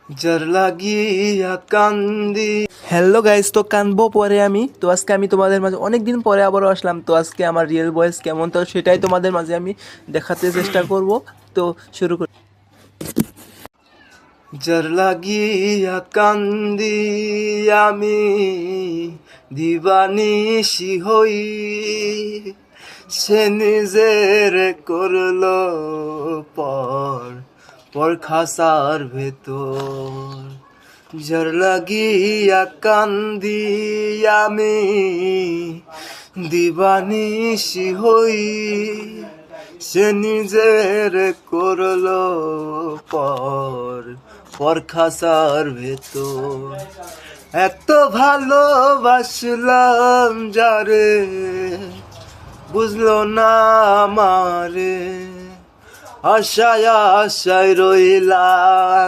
যার লাগিয়া কান্দি। Hello guys, তো কানবো পরে আমি তো আজকে আমি তোমাদের মাঝে অনেক দিন পরে আবারও আসলাম। তো আজকে আমার রিয়েল ভয়েস কেমন, তো সেটাই তোমাদের মাঝে আমি দেখাতে চেষ্টা করব। তো শুরু করি। যার লাগিয়া কান্দি আমি দিবানিশি হই, সে নিজের করলো পর পর খাসার ভেতর। যার লাগিয়া কান্দি আমি দিবানিশি হই, সে নিজের করলো পর পর খাসার ভেতর। এত ভালোবাসলাম যারে, বুঝলো না আমারে, আশায় আশায় রইলাম।